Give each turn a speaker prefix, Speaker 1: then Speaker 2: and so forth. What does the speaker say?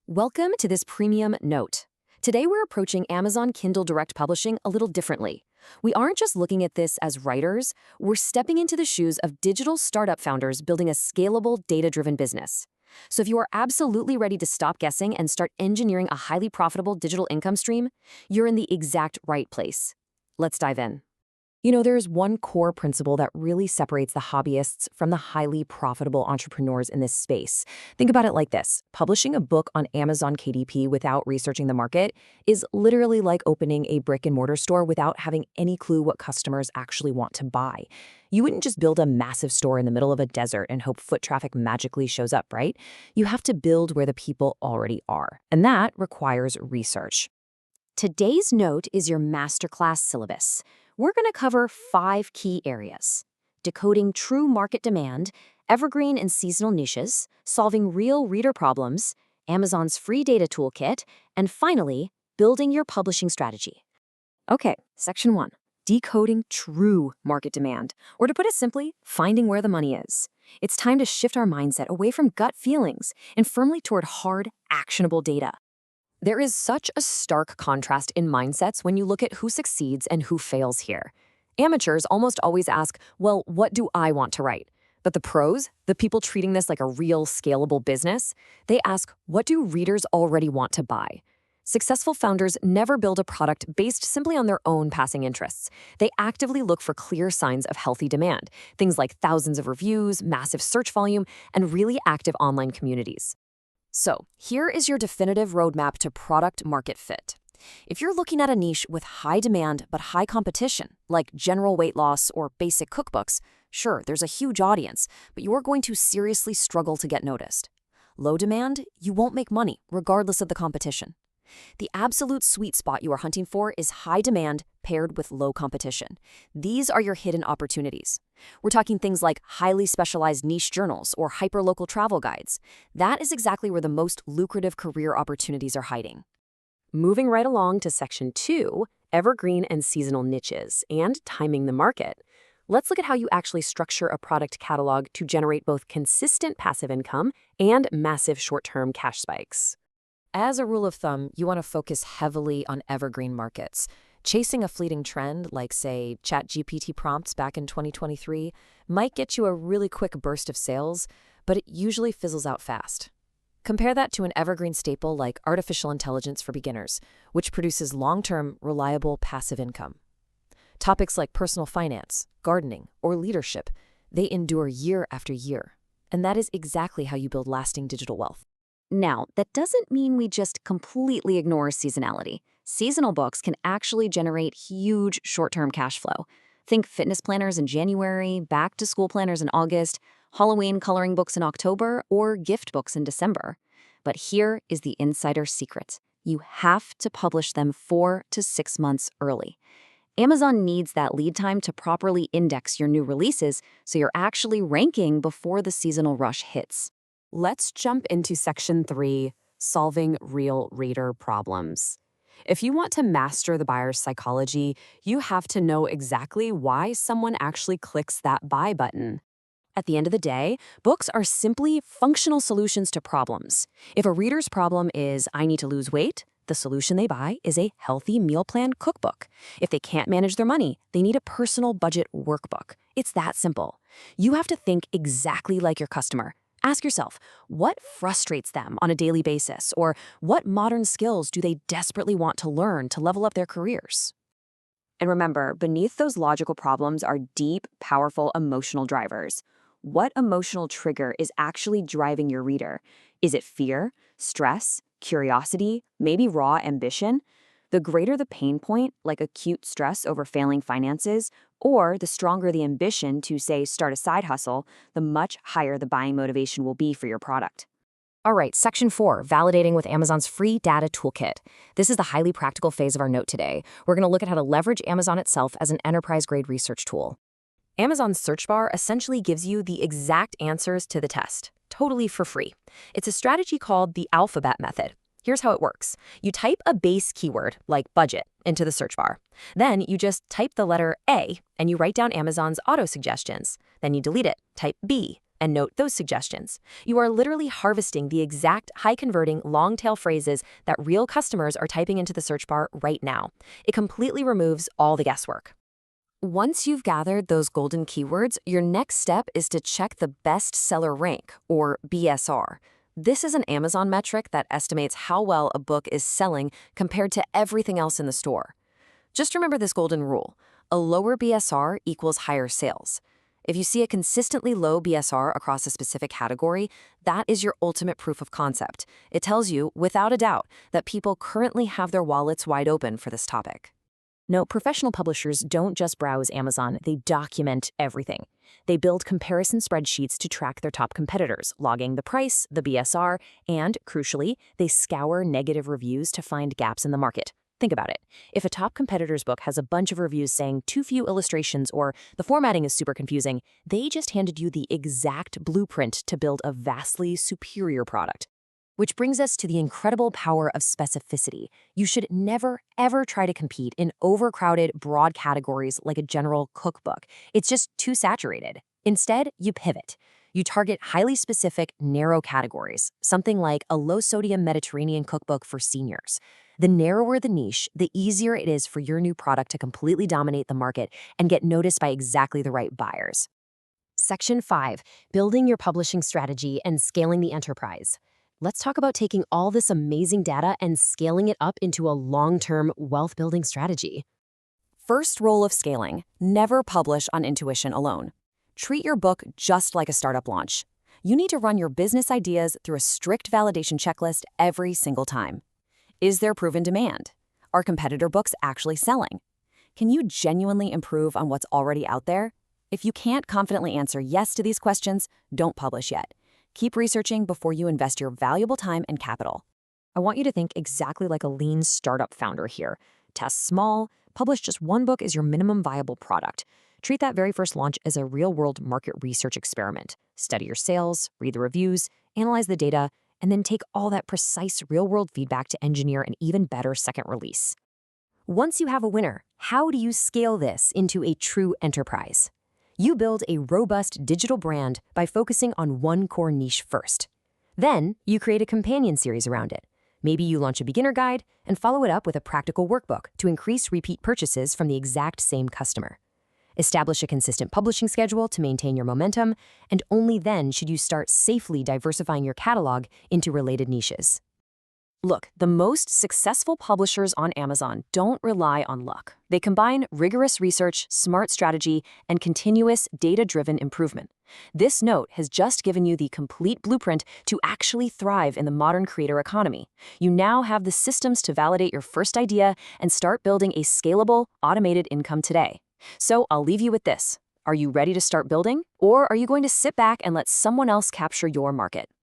Speaker 1: Welcome to this premium note. Today we're approaching Amazon Kindle Direct Publishing a little differently. We aren't just looking at this as writers, we're stepping into the shoes of digital startup founders building a scalable, data-driven business. So if you are absolutely ready to stop guessing and start engineering a highly profitable digital income stream, you're in the exact right place. Let's dive in. There's one core principle that really separates the hobbyists from the highly profitable entrepreneurs in this space. Think about it like this. Publishing a book on Amazon KDP without researching the market is literally like opening a brick-and-mortar store without having any clue what customers actually want to buy. You wouldn't just build a massive store in the middle of a desert and hope foot traffic magically shows up, right? You have to build where the people already are, and that requires research. Today's note is your masterclass syllabus. We're going to cover 5 key areas: decoding true market demand, evergreen and seasonal niches, solving real reader problems, Amazon's free data toolkit, and finally, building your publishing strategy. Okay, section 1, decoding true market demand, or to put it simply, finding where the money is. It's time to shift our mindset away from gut feelings and firmly toward hard, actionable data. There is such a stark contrast in mindsets when you look at who succeeds and who fails here. Amateurs almost always ask, well, what do I want to write? But the pros, the people treating this like a real scalable business, they ask, what do readers already want to buy? Successful founders never build a product based simply on their own passing interests. They actively look for clear signs of healthy demand, things like thousands of reviews, massive search volume, and really active online communities. So, here is your definitive roadmap to product market fit. If you're looking at a niche with high demand but high competition, like general weight loss or basic cookbooks, sure, there's a huge audience, but you're going to seriously struggle to get noticed. Low demand, you won't make money, regardless of the competition. The absolute sweet spot you are hunting for is high demand paired with low competition. These are your hidden opportunities. We're talking things like highly specialized niche journals or hyperlocal travel guides. That is exactly where the most lucrative career opportunities are hiding. Moving right along to section 2, evergreen and seasonal niches, and timing the market. Let's look at how you actually structure a product catalog to generate both consistent passive income and massive short-term cash spikes. As a rule of thumb, you want to focus heavily on evergreen markets. Chasing a fleeting trend, like, say, ChatGPT prompts back in 2023, might get you a really quick burst of sales, but it usually fizzles out fast. Compare that to an evergreen staple like artificial intelligence for beginners, which produces long-term, reliable passive income. Topics like personal finance, gardening, or leadership, they endure year after year. And that is exactly how you build lasting digital wealth. Now, that doesn't mean we just completely ignore seasonality. Seasonal books can actually generate huge short-term cash flow. Think fitness planners in January, back-to-school planners in August, Halloween coloring books in October, or gift books in December. But here is the insider secret. You have to publish them 4 to 6 months early. Amazon needs that lead time to properly index your new releases so you're actually ranking before the seasonal rush hits. Let's jump into section 3, solving real reader problems. If you want to master the buyer's psychology, you have to know exactly why someone actually clicks that buy button. At the end of the day, books are simply functional solutions to problems. If a reader's problem is, I need to lose weight, the solution they buy is a healthy meal plan cookbook. If they can't manage their money, they need a personal budget workbook. It's that simple. You have to think exactly like your customer. Ask yourself, what frustrates them on a daily basis, or what modern skills do they desperately want to learn to level up their careers? And remember, beneath those logical problems are deep, powerful emotional drivers. What emotional trigger is actually driving your reader? Is it fear, stress, curiosity, maybe raw ambition? The greater the pain point, like acute stress over failing finances, or the stronger the ambition to, say, start a side hustle, the much higher the buying motivation will be for your product. All right, section 4, validating with Amazon's free data toolkit. This is the highly practical phase of our note today. We're going to look at how to leverage Amazon itself as an enterprise-grade research tool. Amazon's search bar essentially gives you the exact answers to the test, totally for free. It's a strategy called the alphabet method. Here's how it works. You type a base keyword, like budget, into the search bar. Then you just type the letter A, and you write down Amazon's auto-suggestions. Then you delete it, type B, and note those suggestions. You are literally harvesting the exact high-converting, long-tail phrases that real customers are typing into the search bar right now. It completely removes all the guesswork. Once you've gathered those golden keywords, your next step is to check the bestseller rank, or BSR. This is an Amazon metric that estimates how well a book is selling compared to everything else in the store. Just remember this golden rule: a lower BSR equals higher sales. If you see a consistently low BSR across a specific category, that is your ultimate proof of concept. It tells you, without a doubt, that people currently have their wallets wide open for this topic. No, professional publishers don't just browse Amazon, they document everything. They build comparison spreadsheets to track their top competitors, logging the price, the BSR, and, crucially, they scour negative reviews to find gaps in the market. Think about it. If a top competitor's book has a bunch of reviews saying too few illustrations or the formatting is super confusing, they just handed you the exact blueprint to build a vastly superior product. Which brings us to the incredible power of specificity. You should never, ever try to compete in overcrowded, broad categories like a general cookbook. It's just too saturated. Instead, you pivot. You target highly specific, narrow categories, something like a low-sodium Mediterranean cookbook for seniors. The narrower the niche, the easier it is for your new product to completely dominate the market and get noticed by exactly the right buyers. Section 5. Building your publishing strategy and scaling the enterprise. Let's talk about taking all this amazing data and scaling it up into a long-term wealth-building strategy. First rule of scaling: never publish on intuition alone. Treat your book just like a startup launch. You need to run your business ideas through a strict validation checklist every single time. Is there proven demand? Are competitor books actually selling? Can you genuinely improve on what's already out there? If you can't confidently answer yes to these questions, don't publish yet. Keep researching before you invest your valuable time and capital. I want you to think exactly like a lean startup founder here. Test small, publish just one book as your minimum viable product. Treat that very first launch as a real-world market research experiment. Study your sales, read the reviews, analyze the data, and then take all that precise real-world feedback to engineer an even better second release. Once you have a winner, how do you scale this into a true enterprise? You build a robust digital brand by focusing on one core niche first. Then, you create a companion series around it. Maybe you launch a beginner guide and follow it up with a practical workbook to increase repeat purchases from the exact same customer. Establish a consistent publishing schedule to maintain your momentum, and only then should you start safely diversifying your catalog into related niches. Look, the most successful publishers on Amazon don't rely on luck. They combine rigorous research, smart strategy, and continuous data-driven improvement. This note has just given you the complete blueprint to actually thrive in the modern creator economy. You now have the systems to validate your first idea and start building a scalable, automated income today. So I'll leave you with this. Are you ready to start building? Or are you going to sit back and let someone else capture your market?